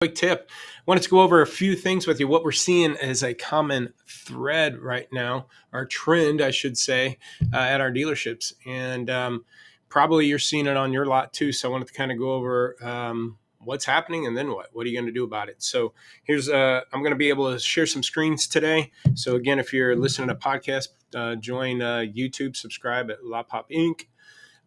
Quick tip. I wanted to go over a few things with you. What we're seeing as a common thread right now, or trend, I should say, at our dealerships. And probably you're seeing it on your lot too. So I wanted to kind of go over what's happening and then what. What are you going to do about it? So I'm going to be able to share some screens today. So again, if you're listening to podcast, join YouTube, subscribe at La Pop Inc.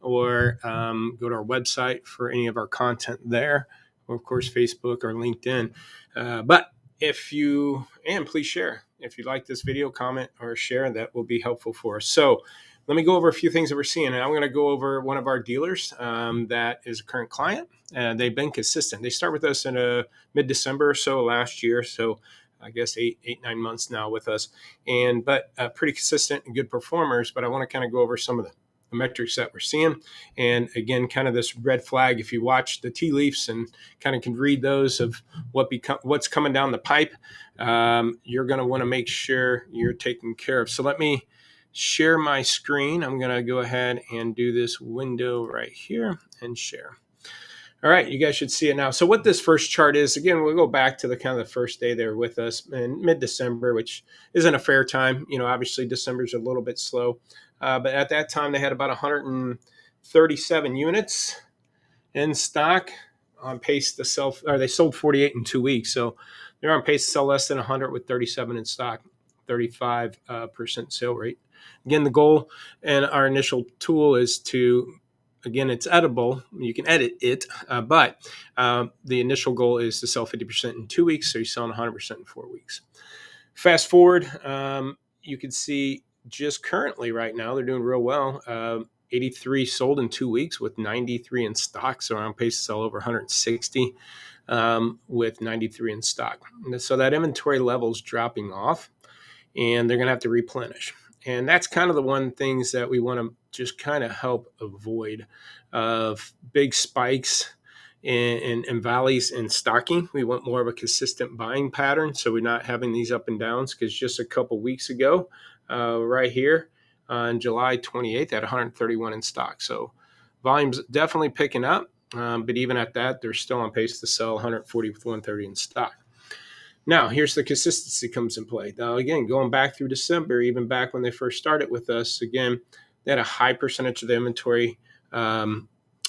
or go to our website for any of our content there, or of course Facebook or LinkedIn. But please share. If you like this video, comment or share, that will be helpful for us. So let me go over a few things that we're seeing. And I'm going to go over one of our dealers that is a current client. They've been consistent. They start with us in mid-December or so last year. So I guess 9 months now with us, but pretty consistent and good performers. But I want to kind of go over some of the metrics that we're seeing. And again, kind of this red flag, if you watch the tea leaves and kind of can read those of what's coming down the pipe, you're going to want to make sure you're taken care of. So let me share my screen. I'm going to go ahead and do this window right here and share. All right, you guys should see it now. So what this first chart is, again, we'll go back to the kind of the first day they were with us in mid-December, which isn't a fair time. Obviously December's a little bit slow. But at that time, they had about 137 units in stock, on pace to sell, or they sold 48 in 2 weeks. So they're on pace to sell less than 100 with 37 in stock, 35% sale rate. Again, the goal and our initial tool is again, it's editable. You can edit it, but the initial goal is to sell 50% in 2 weeks. So you're selling 100% in 4 weeks. Fast forward, you can see just currently right now, they're doing real well. 83 sold in 2 weeks with 93 in stock. So on pace to sell over 160 with 93 in stock. So that inventory level is dropping off and they're going to have to replenish. And that's kind of the one things that we want to just kind of help avoid of big spikes and valleys in stocking. We want more of a consistent buying pattern. So we're not having these up and downs, because just a couple weeks ago, right here on July 28th, at 131 in stock. So volume's definitely picking up. But even at that, they're still on pace to sell 140 with 130 in stock. Now, here's the consistency comes in play. Now, again, going back through December, even back when they first started with us, again, they had a high percentage of the inventory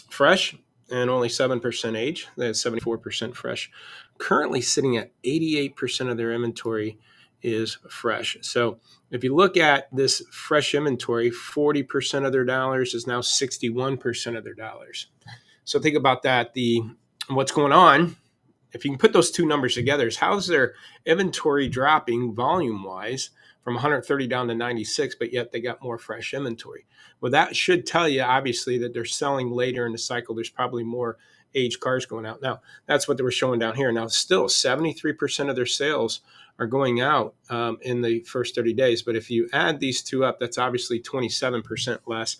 fresh and only 7% age. They had 74% fresh. Currently sitting at 88% of their inventory is fresh. So if you look at this fresh inventory, 40% of their dollars is now 61% of their dollars. So think about that. What's going on, if you can put those two numbers together, is how's their inventory dropping volume-wise from 130 down to 96, but yet they got more fresh inventory. Well, that should tell you, obviously, that they're selling later in the cycle. There's probably more aged cars going out. Now, that's what they were showing down here. Now, still, 73% of their sales are going out in the first 30 days. But if you add these two up, that's obviously 27% less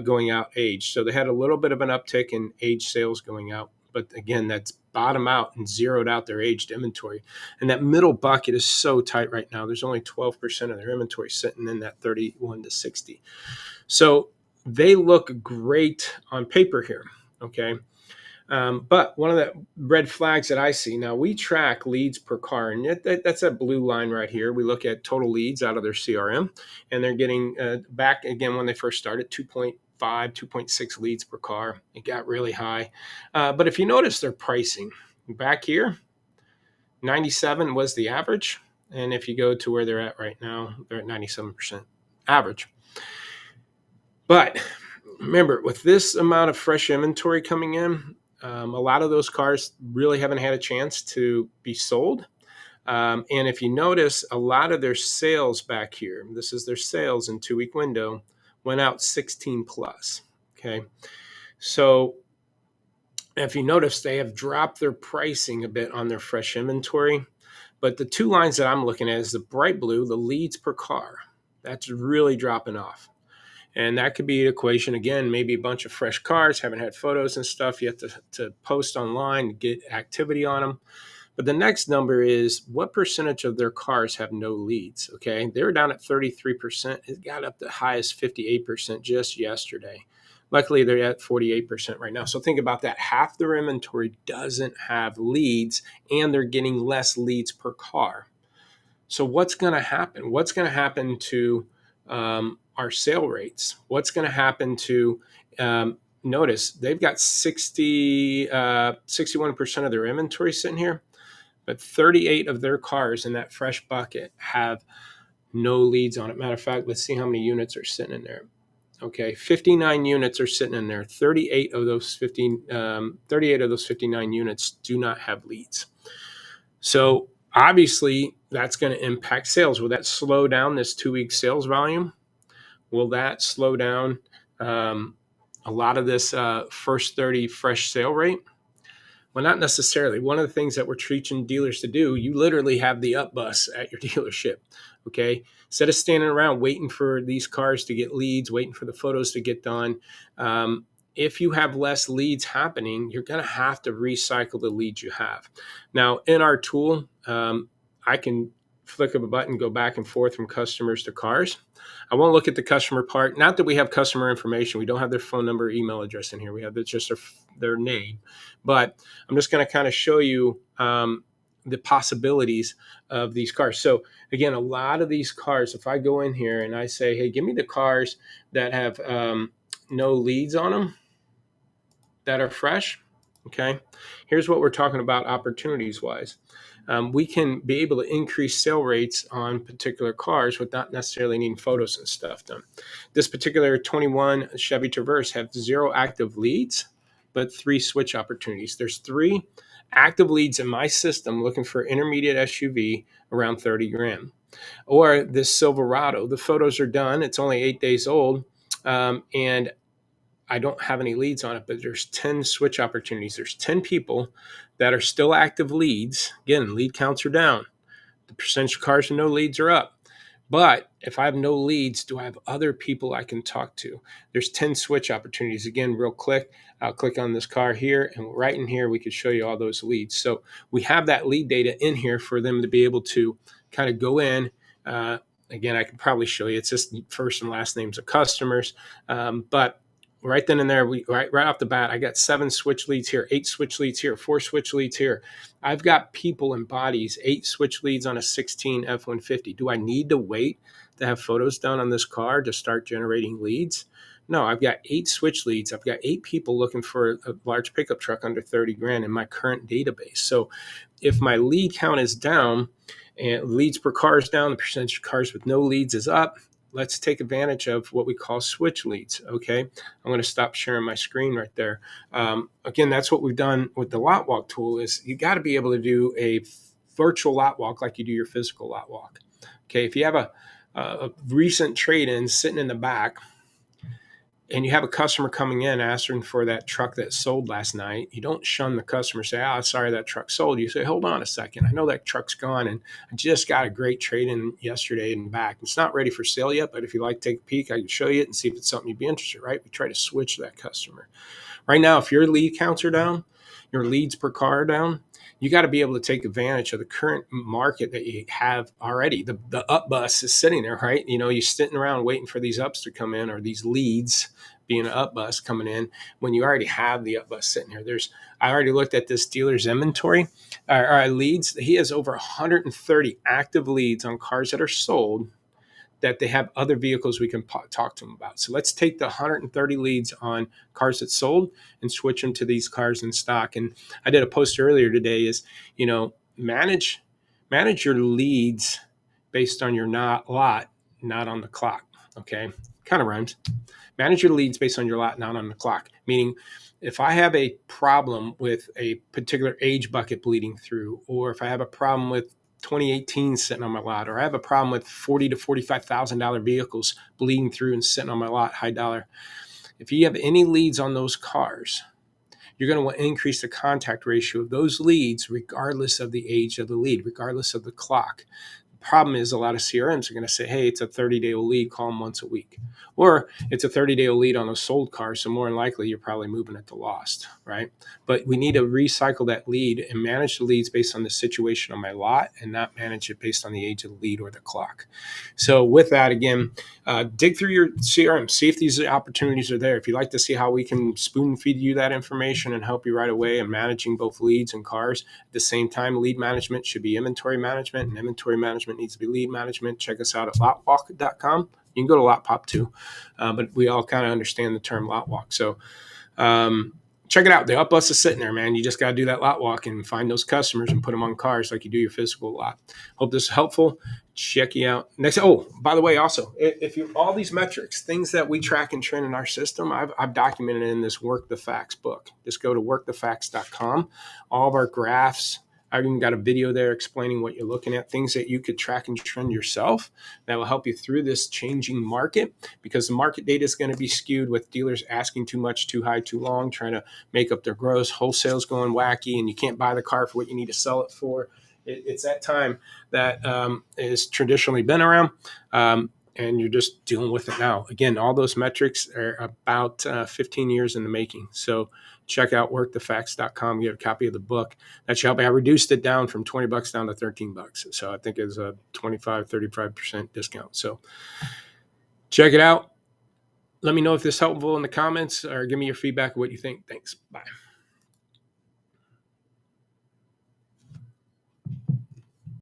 going out aged. So they had a little bit of an uptick in aged sales going out. But again, that's bottom out and zeroed out their aged inventory. And that middle bucket is so tight right now. There's only 12% of their inventory sitting in that 31 to 60. So they look great on paper here, okay? But one of the red flags that I see, now we track leads per car, and that's that blue line right here. We look at total leads out of their CRM, and they're getting back again when they first started, 2.6 leads per car. It got really high. But if you notice their pricing back here, 97 was the average. And if you go to where they're at right now, they're at 97% average. But remember, with this amount of fresh inventory coming in, a lot of those cars really haven't had a chance to be sold. And if you notice, a lot of their sales back here, this is their sales in 2 week window, went out 16 plus. Okay. So if you notice, they have dropped their pricing a bit on their fresh inventory. But the two lines that I'm looking at is the bright blue, the leads per car. That's really dropping off. And that could be an equation, again, maybe a bunch of fresh cars, haven't had photos and stuff. You have to post online, get activity on them. But the next number is what percentage of their cars have no leads, okay? They were down at 33%. It got up to highest 58% just yesterday. Luckily, they're at 48% right now. So think about that. Half their inventory doesn't have leads, and they're getting less leads per car. So what's going to happen? What's going to happen to our sale rates? What's going to happen to notice they've got 61% of their inventory sitting here, but 38 of their cars in that fresh bucket have no leads on it. Matter of fact, let's see how many units are sitting in there. Okay, 59 units are sitting in there. 38 of those 59 units do not have leads. So obviously, that's going to impact sales. Will that slow down this 2-week sales volume? Will that slow down a lot of this first 30 fresh sale rate? Well, not necessarily. One of the things that we're teaching dealers to do, you literally have the up bus at your dealership. Okay. Instead of standing around waiting for these cars to get leads, waiting for the photos to get done, if you have less leads happening, you're going to have to recycle the leads you have. Now, in our tool, I can flick of a button, go back and forth from customers to cars. I won't look at the customer part. Not that we have customer information. We don't have their phone number, email address in here. We have just their name. But I'm just going to kind of show you the possibilities of these cars. So again, a lot of these cars, if I go in here and I say, hey, give me the cars that have no leads on them, that are fresh. Okay. Here's what we're talking about opportunities wise. We can be able to increase sale rates on particular cars without necessarily needing photos and stuff done. This particular 21 Chevy Traverse have 0 active leads, but 3 switch opportunities. There's 3 active leads in my system looking for intermediate SUV around 30 grand. Or this Silverado, the photos are done. It's only 8 days old. And I don't have any leads on it, but there's 10 switch opportunities. There's 10 people that are still active leads. Again, lead counts are down. The percentage of cars with no leads are up. But if I have no leads, do I have other people I can talk to? There's 10 switch opportunities. Again, real quick, I'll click on this car here, and right in here, we could show you all those leads. So we have that lead data in here for them to be able to kind of go in. Again, I could probably show you. It's just first and last names of customers. But right then and there, right off the bat, I got 7 switch leads here, 8 switch leads here, 4 switch leads here. I've got people and bodies, 8 switch leads on a 16 F-150. Do I need to wait to have photos done on this car to start generating leads? No, I've got 8 switch leads. I've got 8 people looking for a large pickup truck under 30 grand in my current database. So if my lead count is down and leads per car is down, the percentage of cars with no leads is up. Let's take advantage of what we call switch leads. Okay. I'm going to stop sharing my screen right there. Again, that's what we've done with the lot walk tool is you got to be able to do a virtual lot walk like you do your physical lot walk. Okay. If you have a recent trade-in sitting in the back, and you have a customer coming in asking for that truck that sold last night, you don't shun the customer, say, oh, sorry, that truck sold. You say, hold on a second. I know that truck's gone, and I just got a great trade-in yesterday and back. It's not ready for sale yet, but if you'd like to take a peek, I can show you it and see if it's something you'd be interested in, right? We try to switch that customer. Right now, if your lead counts are down, your leads per car are down, you got to be able to take advantage of the current market that you have already. The up bus is sitting there, right? You know, you're sitting around waiting for these ups to come in or these leads being an up bus coming in when you already have the up bus sitting here. I already looked at this dealer's inventory, or leads. He has over 130 active leads on cars that are sold that they have other vehicles we can talk to them about. So let's take the 130 leads on cars that sold and switch them to these cars in stock. And I did a post earlier today is, you know, manage your leads based on your lot, not on the clock. Okay. Kind of rhymes. Manage your leads based on your lot, not on the clock. Meaning if I have a problem with a particular age bucket bleeding through, or if I have a problem with 2018 sitting on my lot, or I have a problem with $40,000 to $45,000 vehicles bleeding through and sitting on my lot, high dollar. If you have any leads on those cars, you're going to want to increase the contact ratio of those leads, regardless of the age of the lead, regardless of the clock. Problem is, a lot of CRMs are going to say, hey, it's a 30-day lead, call them once a week. Or it's a 30-day lead on a sold car, so more than likely you're probably moving it to lost, right? But we need to recycle that lead and manage the leads based on the situation on my lot and not manage it based on the age of the lead or the clock. So with that, again, dig through your CRM, see if these opportunities are there. If you'd like to see how we can spoon feed you that information and help you right away in managing both leads and cars, at the same time, lead management should be inventory management, and inventory management needs to be lead management. Check us out at lotwalk.com. You can go to LotPop too, but we all kind of understand the term lot walk. So check it out. The up bus is sitting there, man. You just got to do that lot walk and find those customers and put them on cars like you do your physical lot. Hope this is helpful. Check you out next. Oh, by the way, also, if you all these metrics, things that we track and trend in our system, I've documented in this Work the Facts book. Just go to workthefacts.com. All of our graphs. I've even got a video there explaining what you're looking at, things that you could track and trend yourself that will help you through this changing market, because the market data is going to be skewed with dealers asking too much, too high, too long, trying to make up their gross, wholesale's going wacky, and you can't buy the car for what you need to sell it for. It's that time that has traditionally been around. And you're just dealing with it now. Again, all those metrics are about 15 years in the making. So check out workthefacts.com. Get a copy of the book. That should help. I reduced it down from $20 down to $13. So I think it's a 35% discount. So check it out. Let me know if this is helpful in the comments, or give me your feedback of what you think. Thanks. Bye.